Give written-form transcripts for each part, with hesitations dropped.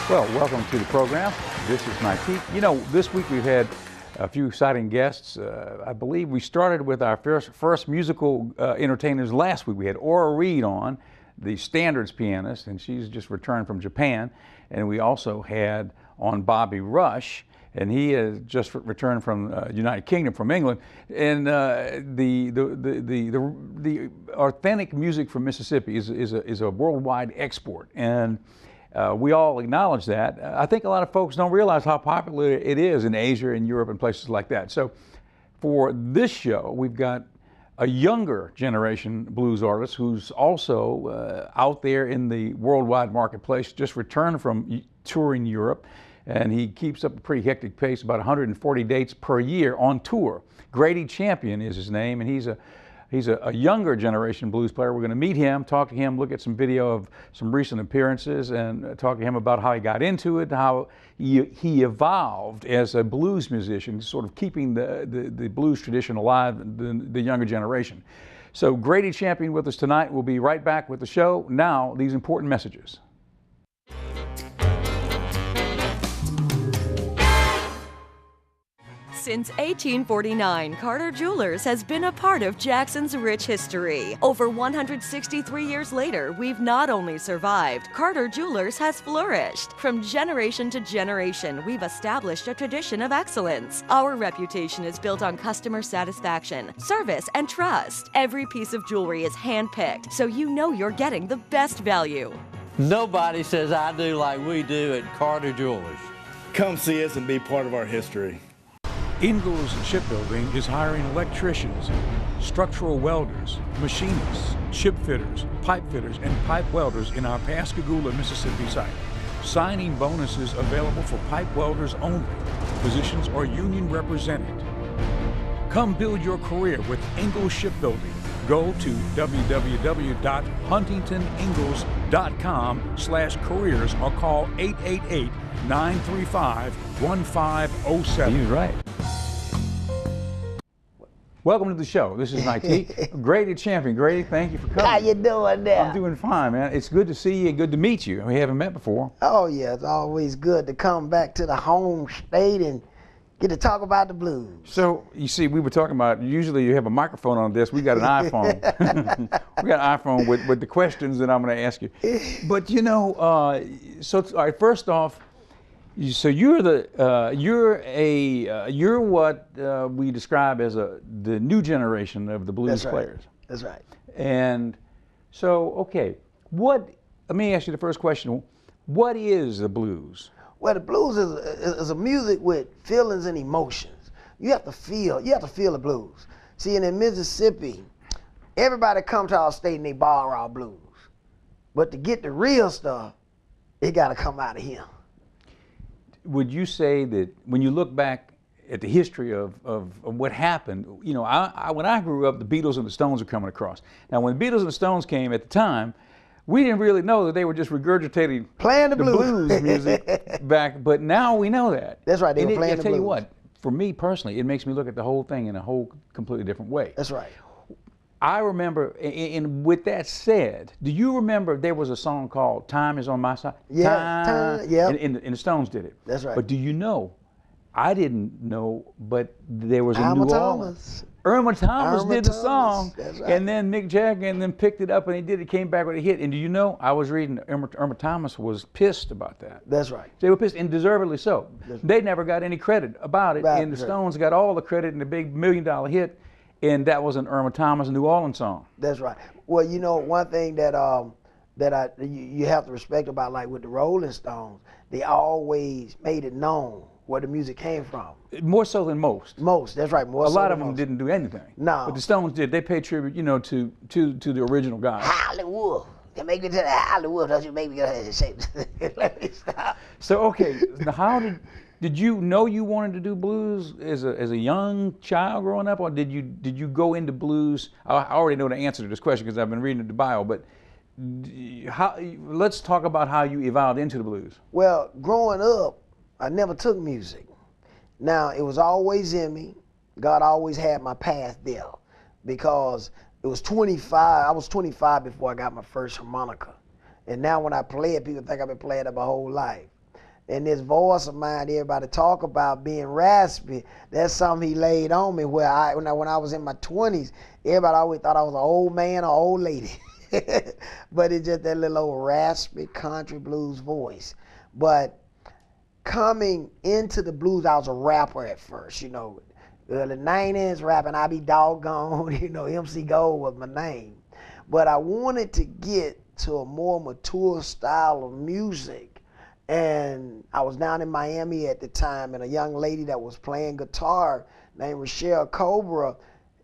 Well, welcome to the program. This is Nightique. You know, this week we've had a few exciting guests. I believe we started with our first musical entertainers last week. We had Ora Reed on, the standards pianist, and she's just returned from Japan. And we also had on Bobby Rush, and he has just returned from United Kingdom, from England. And the authentic music from Mississippi is a worldwide export. And we all acknowledge that. I think a lot of folks don't realize how popular it is in Asia and Europe and places like that. So for this show, we've got a younger generation blues artist who's also out there in the worldwide marketplace, just returned from touring Europe, and he keeps up a pretty hectic pace, about 140 dates per year on tour. Grady Champion is his name, and he's a younger generation blues player. We're going to meet him, talk to him, look at some video of some recent appearances, and talk to him about how he got into it, how he evolved as a blues musician, sort of keeping the blues tradition alive, the younger generation. So Grady Champion with us tonight. We'll be right back with the show. Now, these important messages. Since 1849, Carter Jewelers has been a part of Jackson's rich history. Over 163 years later, we've not only survived, Carter Jewelers has flourished. From generation to generation, we've established a tradition of excellence. Our reputation is built on customer satisfaction, service, and trust. Every piece of jewelry is handpicked, so you know you're getting the best value. Nobody says I do like we do at Carter Jewelers. Come see us and be part of our history. Ingalls Shipbuilding is hiring electricians, structural welders, machinists, ship fitters, pipe fitters, and pipe welders in our Pascagoula, Mississippi site. Signing bonuses available for pipe welders only. Positions are union represented. Come build your career with Ingalls Shipbuilding. Go to www.huntingtoningalls.com/careers or call 888-935-1507. He's right. Welcome to the show. This is Nightique. Grady Champion. Grady, thank you for coming. How you doing there? I'm doing fine, man. It's good to see you and good to meet you. We haven't met before. Oh, yeah. It's always good to come back to the home state and get to talk about the blues. So, you see, we were talking about, usually you have a microphone on this. We got an iPhone. We got an iPhone with the questions that I'm going to ask you. But, you know, all right, first off, so you're what we describe as the new generation of the blues players. That's right. And so, okay, let me ask you the first question. What is the blues? Well, the blues is a music with feelings and emotions. You have to feel the blues. See, and in Mississippi, everybody come to our state and they borrow our blues. But to get the real stuff, it got to come out of here. Would you say that when you look back at the history of what happened, you know, when I grew up, the Beatles and the Stones were coming across. Now, when the Beatles and the Stones came at the time, we didn't really know that they were just regurgitating playing the blues music back, but now we know that. That's right, they were playing the blues. I tell you what, for me personally, it makes me look at the whole thing in a whole completely different way. That's right. I remember, and with that said, do you remember there was a song called "Time Is on My Side"? Yeah, time, yeah. And the Stones did it. That's right. But do you know? I didn't know, but there was a Irma New Thomas. Orleans. Irma Thomas did the song, that's right. and then Mick Jagger and then picked it up and he came back with a hit. And do you know? I was reading Irma Thomas was pissed about that. That's right. They were pissed, and deservedly so. They never got any credit about it, Right, and the Stones got all the credit in the big $1 million hit. And that was an Irma Thomas New Orleans song. That's right. Well, you know, one thing that you have to respect about, like with the Rolling Stones, they always made it known where the music came from. More so than most. Most, that's right. More a so lot than of them most. didn't do anything. No. But the Stones did. They paid tribute, you know, to the original guy. Hollywood. They make me to the Hollywood. Don't you make me go ahead and say, let me stop. So okay, now how did you know you wanted to do blues as a young child growing up, or did you go into blues? I already know the answer to this question because I've been reading the bio, but let's talk about how you evolved into the blues. Well, growing up, I never took music. Now, it was always in me. God always had my path there because it was 25. I was 25 before I got my first harmonica. And now when I play it, people think I've been playing it my whole life. And this voice of mine, everybody talk about being raspy. That's something he laid on me. When I was in my 20s, everybody always thought I was an old man or old lady. But it's just that little old raspy country blues voice. But coming into the blues, I was a rapper at first, you know. Early 90s, rapping I Be Doggone, you know, MC Gold was my name. But I wanted to get to a more mature style of music. And I was down in Miami at the time, and a young lady that was playing guitar named Rochelle Cobra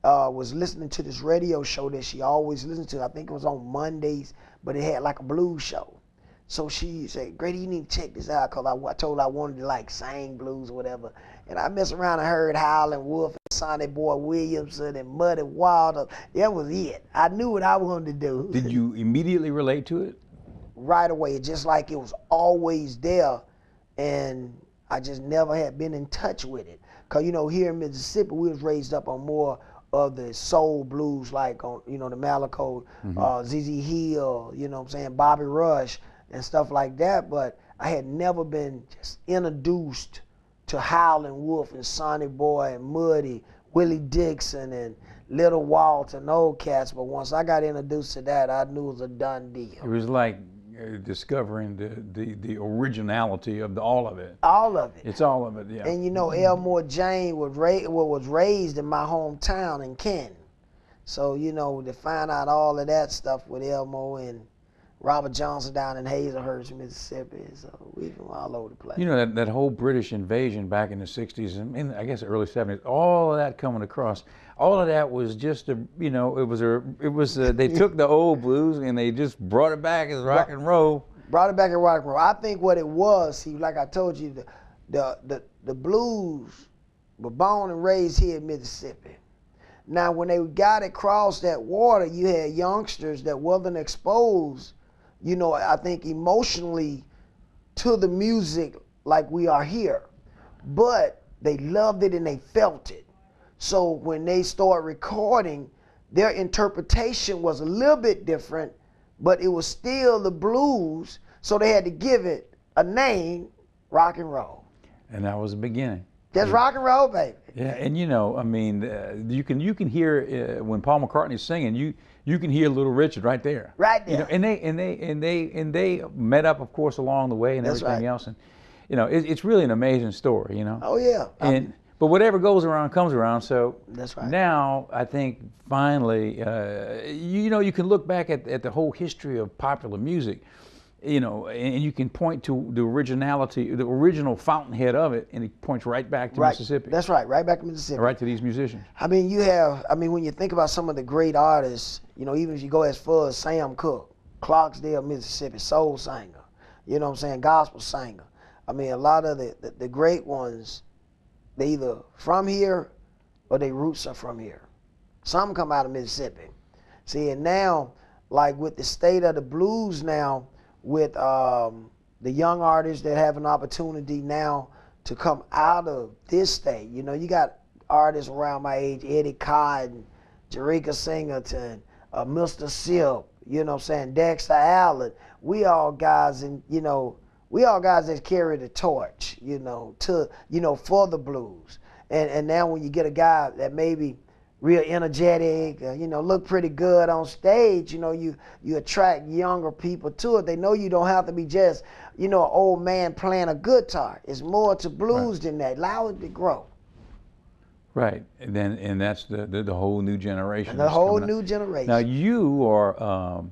was listening to this radio show that she always listened to. I think it was on Mondays, but it had like a blues show. So she said, Grady, you need to check this out, because I told her I wanted to like sing blues or whatever. And I messed around and heard Howlin' Wolf and Sonny Boy Williamson and Muddy Waters. That was it. I knew what I wanted to do. Did you immediately relate to it? Right away, just like it was always there, and I just never had been in touch with it. Because, you know, here in Mississippi, we was raised up on more of the soul blues, like on, you know, the Malaco, ZZ Hill, you know what I'm saying, Bobby Rush, and stuff like that. But I had never been just introduced to Howlin' Wolf and Sonny Boy and Muddy, Willie Dixon and Little Walter and old cats. But once I got introduced to that, I knew it was a done deal. It was like discovering the originality of all of it. All of it. It's all of it, yeah. And you know, Elmore Jane was raised in my hometown in Canton. So, you know, to find out all of that stuff with Elmore and Robert Johnson down in Hazelhurst, Mississippi. So we from all over the place. You know, that whole British invasion back in the 60s and in, I guess, the early 70s, all of that coming across, all of that was just a, you know, they took the old blues and they just brought it back as rock and roll. Brought it back as rock and roll. I think what it was, see, like I told you, the blues were born and raised here in Mississippi. Now, when they got across that water, you had youngsters that wasn't exposed, you know, I think emotionally to the music like we are here. But they loved it and they felt it. So when they started recording, their interpretation was a little bit different, but it was still the blues, so they had to give it a name, rock and roll. And that was the beginning. That's rock and roll, baby. Yeah, and you know, I mean, you can hear when Paul McCartney's singing, you can hear Little Richard right there. Right there. You know, and they met up, of course, along the way and That's everything right. else, and you know, it's really an amazing story, you know. Oh yeah. But whatever goes around comes around. So That's right. now I think finally, you know, you can look back at the whole history of popular music, you know, and you can point to the originality, the original fountainhead of it, and it points right back to Mississippi. That's right, right back to Mississippi. Right to these musicians. I mean, when you think about some of the great artists, you know, even if you go as far as Sam Cooke, Clarksdale, Mississippi, soul singer, you know what I'm saying, gospel singer. I mean, a lot of the great ones, they either from here or their roots are from here. Some come out of Mississippi. See, and now, like with the state of the blues now, with the young artists that have an opportunity now to come out of this state. You know, you got artists around my age, Eddie Cotton, Jerika Singleton, Mr. Silk, you know what I'm saying, Dexter Allen. We all guys that carry the torch, you know, for the blues. And now when you get a guy that maybe real energetic, you know, look pretty good on stage, you know, you attract younger people to it. They know you don't have to be just, you know, an old man playing a guitar. It's more to blues than that. Allow it to grow. Right, and that's the whole new generation. The whole new generation. Now you are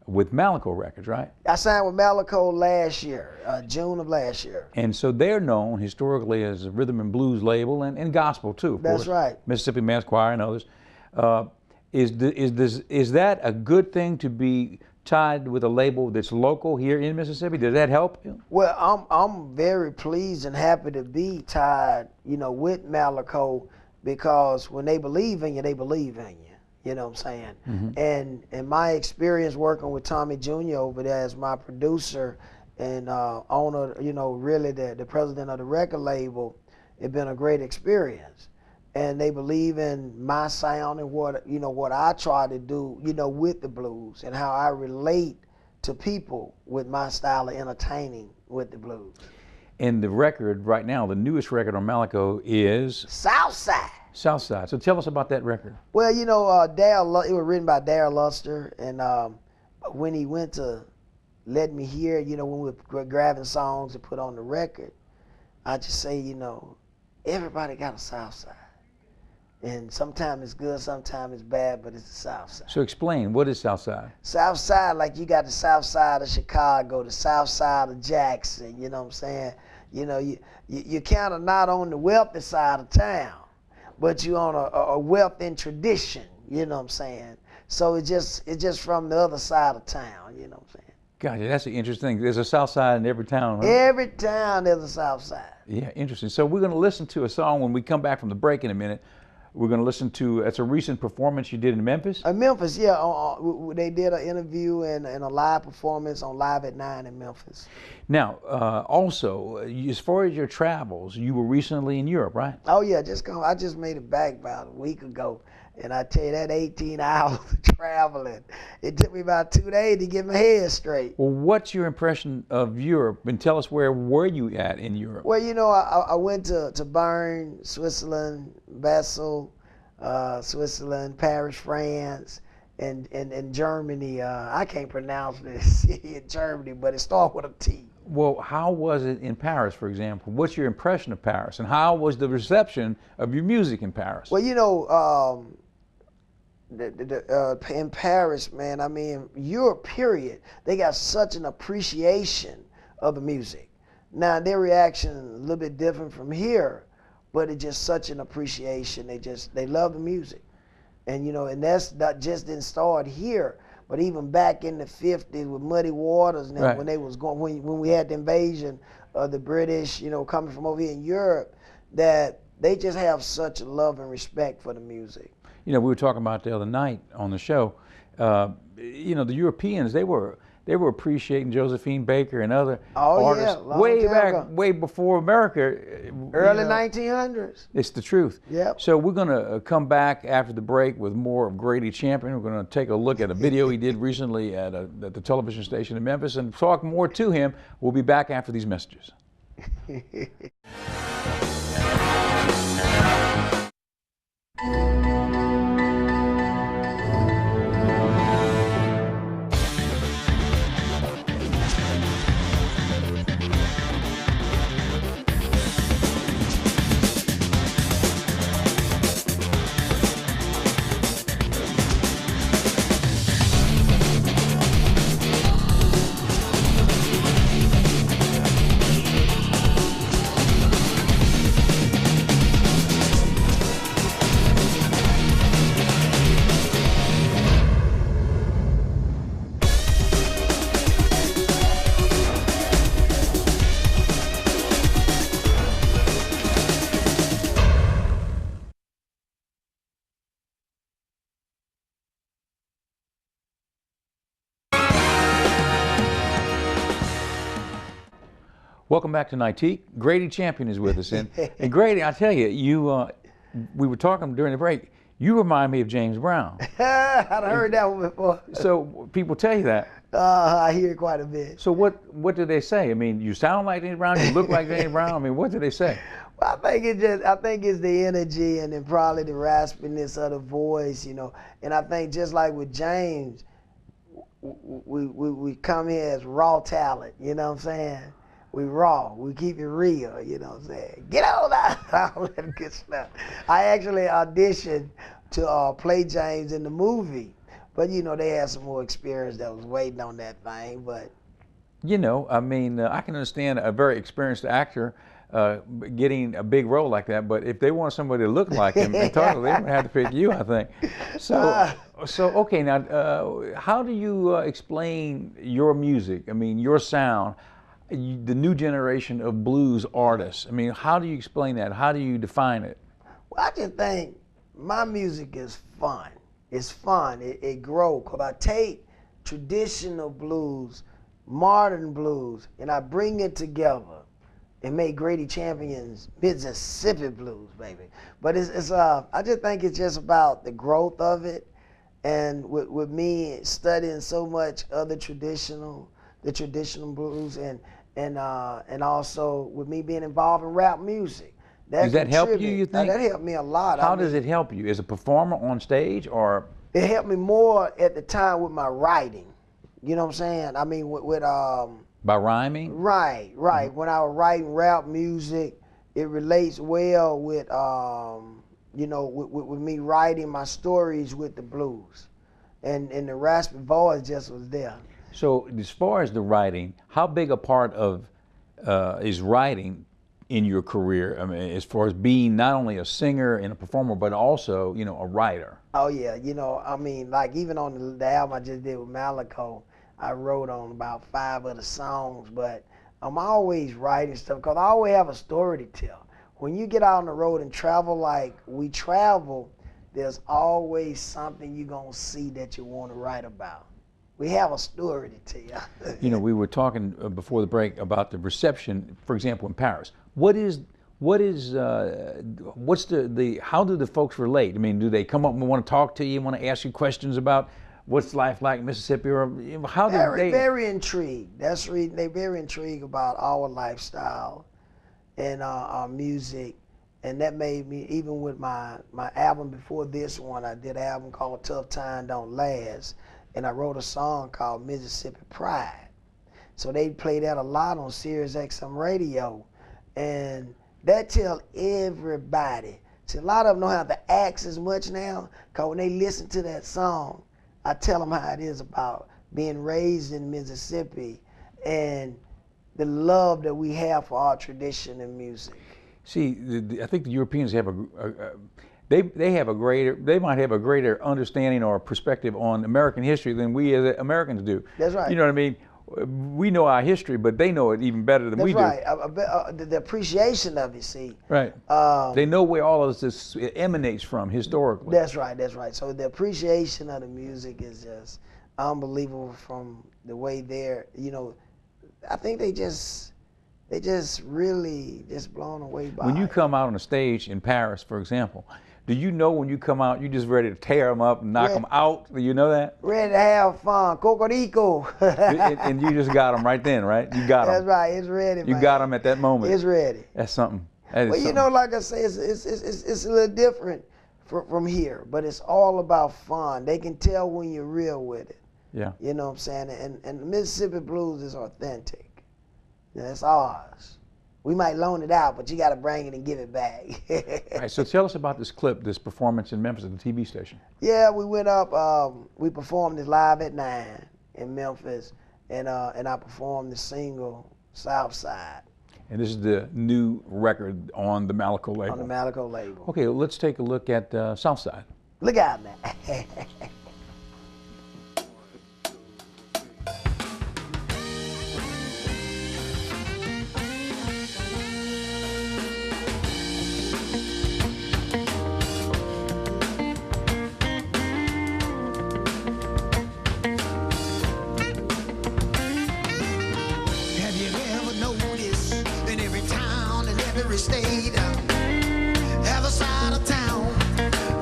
with Malaco Records, right? I signed with Malaco last year, June of last year. And so they're known historically as a rhythm and blues label and gospel too. Of That's course. right. Mississippi Mass Choir and others. Is that a good thing to be tied with a label that's local here in Mississippi? Does that help you? Well, I'm very pleased and happy to be tied, you know, with Malaco, because when they believe in you, they believe in you. You know what I'm saying? Mm-hmm. And my experience working with Tommy Jr. over there as my producer and owner, you know, really the president of the record label, it's been a great experience. And they believe in my sound and what I try to do, you know, with the blues and how I relate to people with my style of entertaining with the blues. And the record right now, the newest record on Malaco is Southside. Southside. So tell us about that record. Well, you know, it was written by Darryl Luster, and when he went to let me hear, you know, when we were grabbing songs to put on the record, I just say, you know, everybody got a Southside. And sometimes it's good, sometimes it's bad, but it's the South Side. So explain, what is Southside? South Side, like you got the South Side of Chicago, the South Side of Jackson, you know what I'm saying? You know, you kind of not on the wealthy side of town, but you on a wealth and tradition, you know what I'm saying? So it's just from the other side of town, you know what I'm saying? Gotcha, that's the interesting thing. There's a South Side in every town, huh? Every town there's a South Side. Yeah, interesting. So we're going to listen to a song when we come back from the break in a minute. We're going to listen to, it's a recent performance you did in Memphis? Memphis, yeah. They did an interview and a live performance on Live at 9 in Memphis. Now, also, as far as your travels, you were recently in Europe, right? Oh, yeah. I just made it back about a week ago. And I tell you, that 18 hours of traveling, it took me about 2 days to get my head straight. Well, what's your impression of Europe? And tell us, where were you at in Europe? Well, you know, I went to Bern, Switzerland, Basel, Switzerland, Paris, France, and Germany. I can't pronounce this city in Germany, but it starts with a T. Well, how was it in Paris, for example? What's your impression of Paris? And how was the reception of your music in Paris? Well, you know, in Paris, man, I mean, Europe, period, they got such an appreciation of the music. Now, their reaction is a little bit different from here, but it's just such an appreciation. They love the music. And, you know, and that's not just didn't start here, but even back in the 50s with Muddy Waters, and right. when they was going, when we had the invasion of the British, you know, coming from over here in Europe, that they just have such love and respect for the music. You know, we were talking about the other night on the show, you know, the Europeans, they were appreciating Josephine Baker and other artists way back, way before America. Early 1900s. It's the truth. Yep. So we're going to come back after the break with more of Grady Champion. We're going to take a look at a video he did recently at the television station in Memphis and talk more to him. We'll be back after these messages. Welcome back to Nightique. Grady Champion is with us. And Grady, I tell you, we were talking during the break, you remind me of James Brown. I'd heard that one before. So people tell you that. I hear it quite a bit. So what do they say? I mean, you sound like James Brown, you look like James Brown. I mean, what do they say? Well, I think it's the energy and then probably the raspiness of the voice, you know. And I think just like with James, we come here as raw talent, you know what I'm saying? We raw, we keep it real, you know what I'm saying? Get on out, all that good stuff. I actually auditioned to play James in the movie, but you know, they had some more experience that was waiting on that thing, but. You know, I mean, I can understand a very experienced actor getting a big role like that, but if they want somebody to look like him and talk, they're gonna have to pick you, I think. So okay, now, how do you explain your music? I mean, your sound, the new generation of blues artists. I mean, how do you explain that? How do you define it? Well, I just think my music is fun. It's fun. It grows. Because I take traditional blues, modern blues, and I bring it together and make Grady Champion's Mississippi blues, baby. But I just think it's just about the growth of it. And with me studying so much other the traditional blues, and and also with me being involved in rap music. Does that help you, contributed. you think? That helped me a lot. How does it help you? As a performer on stage, or? It helped me more at the time with my writing. You know what I'm saying? I mean, with By rhyming? Right. When I was writing rap music, it relates well with, you know, with me writing my stories with the blues. And the raspy voice just was there. So as far as the writing, how big a part of is writing in your career? I mean, as far as being not only a singer and a performer, but also, you know, a writer. Oh yeah, you know, I mean, like even on the album I just did with Malico, I wrote on about 5 of the songs, but I'm always writing stuff because I always have a story to tell. When you get out on the road and travel like we travel, there's always something you're gonna see that you want to write about. We have a story to tell. You know, we were talking before the break about the reception, for example, in Paris. What's the how do the folks relate? I mean, do they come up and want to talk to you, want to ask you questions about what's life like in Mississippi, or how do they? Very intrigued. They're very intrigued about our lifestyle and our music, and that made me, even with my album before this one, I did an album called Tough Time Don't Last, and I wrote a song called Mississippi Pride. So they play that a lot on Sirius XM radio, and that tell everybody. See, a lot of them don't have to ask as much now, because when they listen to that song, I tell them how it is about being raised in Mississippi and the love that we have for our tradition and music. See, I think the Europeans have they might have a greater understanding or perspective on American history than we as Americans do. That's right. You know what I mean? We know our history, but they know it even better than we do. That's right. The appreciation of it, see. Right. They know where all of this emanates from historically. That's right. So the appreciation of the music is just unbelievable from the way they're, you know, I think they just really just blown away by When you it. come out on a stage in Paris, for example, do you know when you come out, you're just ready to tear them up and knock them out? Do you know that? Ready to have fun, Cocorico. And you just got them right then, right? You got them. That's right, it's ready, You man. got them at that moment. It's ready. That's something. That is Well, you something. know, like I say, it's a little different from here, but it's all about fun. They can tell when you're real with it. Yeah. You know what I'm saying? And the Mississippi blues is authentic. That's ours. We might loan it out, but you got to bring it and give it back. All right, so tell us about this clip, this performance in Memphis at the TV station. Yeah, we went up. We performed it live at 9 in Memphis, and I performed the single Southside. And this is the new record on the Malico label. On the Malico label. Okay, well, let's take a look at Southside. Look out, man. State, other side of town,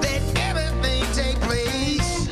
that everything take place.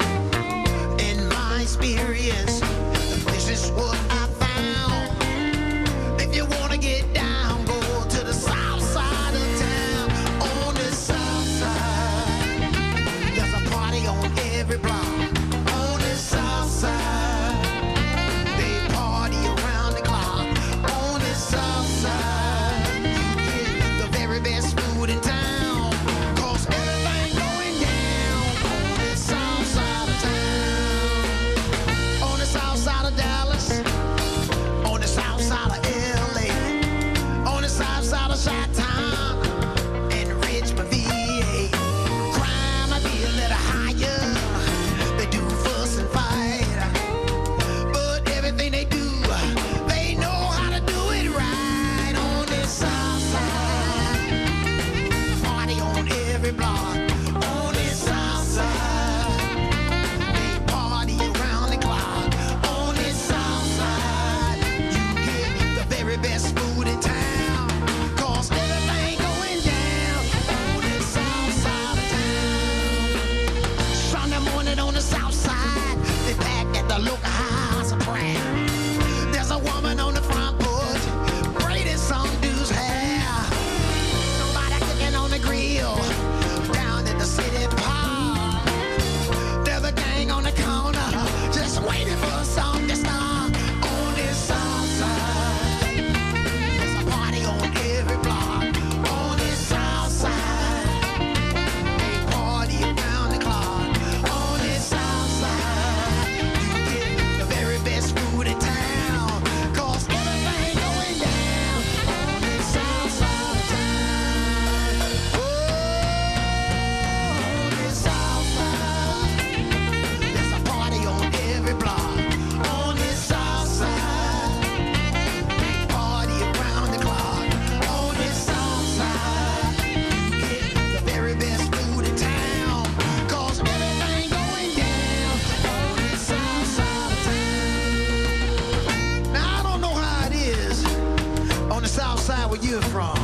where you're from.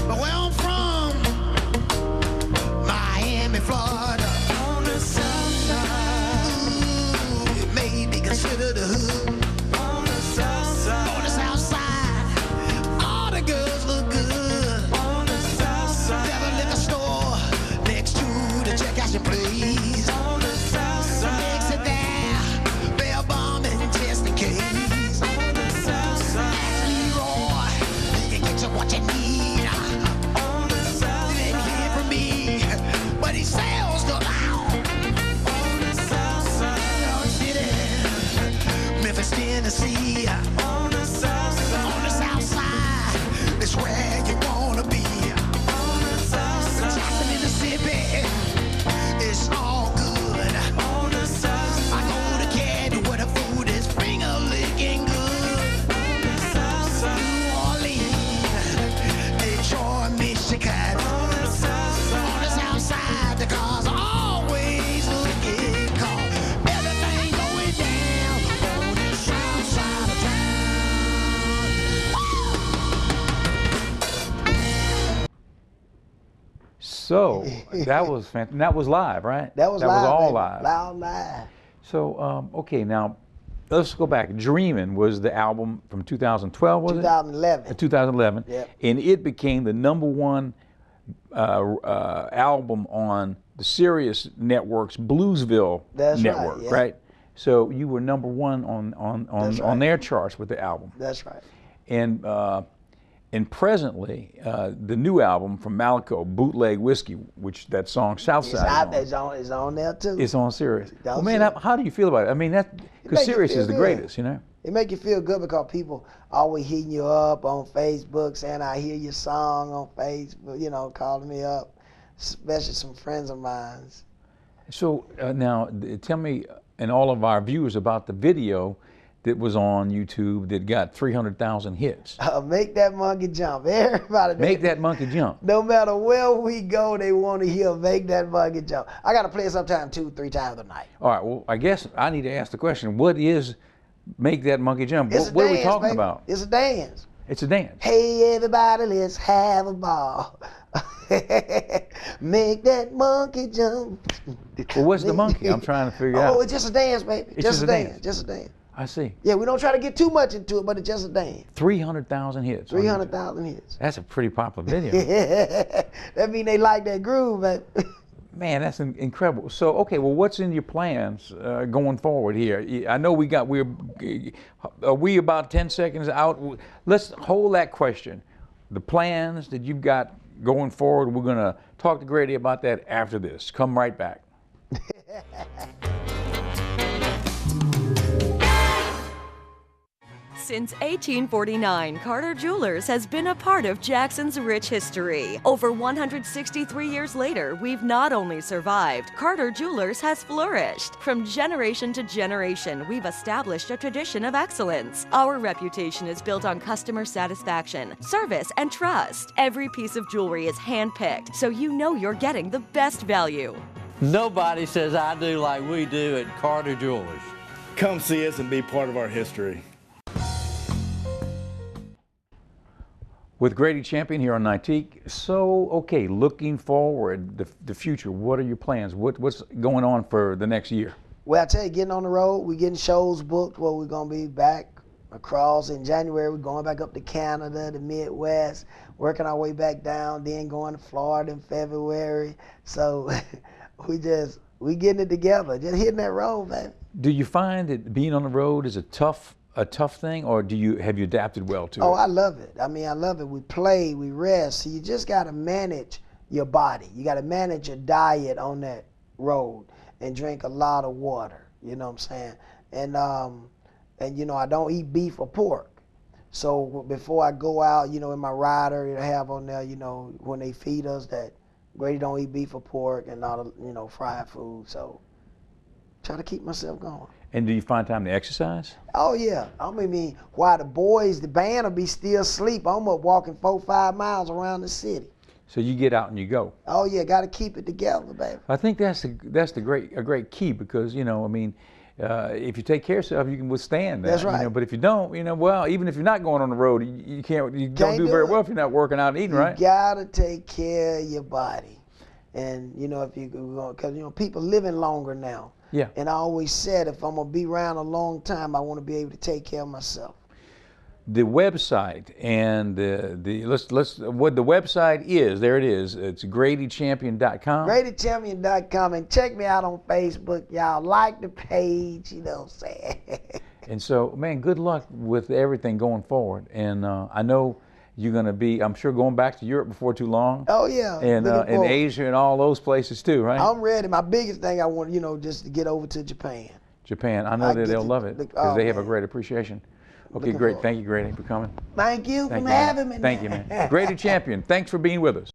But where I'm from, Miami, Florida. On the south side. Ooh, it may be considered a hood. On the south side. On the south side. All the girls look good. On the south side. Got a liquor store next to the checkout your place. On the south side. Exit there, bell bombing just in case. On the south side. Leroy, you can get you what you need. On the south side. You didn't hear from me, but he sells the loud. On the south side. New York City, Memphis, Tennessee. On the south side. On the south side. That's where you wanna be. On the south side. Jackson, Mississippi. It's all good. On the south side. I go to Candy where the food is finger licking good. On the south side. New Orleans, Detroit, Michigan. On the south side. On the south side, the cars are always looking calm. Everything going down on the south side of town. So that was that was live, right? That was live. all baby. live. Loud live. So okay, now let's go back. Dreamin' was the album from 2012, was 2011. it? 2011. Yep. And it became the #1 album on the Sirius Network's Bluesville That's right, network, yeah. right? So you were #1 on right. their charts with the album. That's right. And presently, the new album from Malico, Bootleg Whiskey, which that song Southside It's on there too. is on Sirius. That's Well, man, it. how do you feel about it? I mean, make because you Sirius feel is the good. greatest, you know? It make you feel good because people always hitting you up on Facebook saying, I hear your song on Facebook, you know, calling me up, especially some friends of mine. So now, tell me and all of our viewers about the video that was on YouTube that got 300,000 hits. Make that monkey jump. Everybody. Make that monkey jump. No matter where we go, they want to hear Make That Monkey Jump. I got to play it sometime 2-3 times a night. All right, well, I guess I need to ask the question, what is Make That Monkey Jump? It's a What are we dance, talking baby. about? It's a dance. It's a dance. Hey, everybody, let's have a ball. Make that monkey jump. Well, what's the monkey? I'm trying to figure out. Oh, it's just a dance, baby. It's just a dance. Just a dance. I see. Yeah, we don't try to get too much into it, but it's just a dance. 300,000 hits. on YouTube. 300,000 hits. That's a pretty popular video. That mean they like that groove, man. Man, that's incredible. So, okay, well, what's in your plans going forward here? I know are we about 10 seconds out? Let's hold that question. The plans that you've got going forward, we're going to talk to Grady about that after this. Come right back. Since 1849, Carter Jewelers has been a part of Jackson's rich history. Over 163 years later, we've not only survived, Carter Jewelers has flourished. From generation to generation, we've established a tradition of excellence. Our reputation is built on customer satisfaction, service, and trust. Every piece of jewelry is handpicked, so you know you're getting the best value. Nobody says I do like we do at Carter Jewelers. Come see us and be part of our history. With Grady Champion here on Nightique. So, okay, looking forward, the future, what are your plans? What's going on for the next year? Well, I tell you, getting on the road, we're getting shows booked where we're going to be back across in January. We're going back up to Canada, the Midwest, working our way back down, then going to Florida in February. So we getting it together, just hitting that road, man. Do you find that being on the road is a tough thing, or have you adapted well to it? Oh, I love it. I mean, I love it. We play, we rest. So you just got to manage your body. You got to manage your diet on that road and drink a lot of water. You know what I'm saying? And you know, I don't eat beef or pork. So before I go out, you know, in my rider, I have on there, you know, when they feed us that Grady don't eat beef or pork and all the, you know, fried food. So try to keep myself going. And do you find time to exercise? Oh yeah, I mean, while the boys, the band will be still asleep, I'm up walking 4-5 miles around the city. So you get out and you go. Oh yeah, got to keep it together, baby. I think that's a great key because, you know, I mean, if you take care of yourself, you can withstand that. That's right. But if you don't, well, even if you're not going on the road, you don't do very well if you're not working out and eating right. You gotta take care of your body, and if because people living longer now. Yeah. And I always said, if I'm gonna be around a long time, I want to be able to take care of myself. The website and what the website is, there it is. It's GradyChampion.com. GradyChampion.com, and check me out on Facebook, y'all. Like the page, you know what I'm saying? And so, man, good luck with everything going forward. And I know you're going to be, I'm sure, going back to Europe before too long. Oh yeah. And in Asia and all those places too, right? I'm ready. My biggest thing I want, just to get over to Japan. Japan, I know that they'll love it because they have a great appreciation. Okay, great. Thank you, Grady, for coming. Thank you for having me. Thank you, man. Grady Champion, thanks for being with us.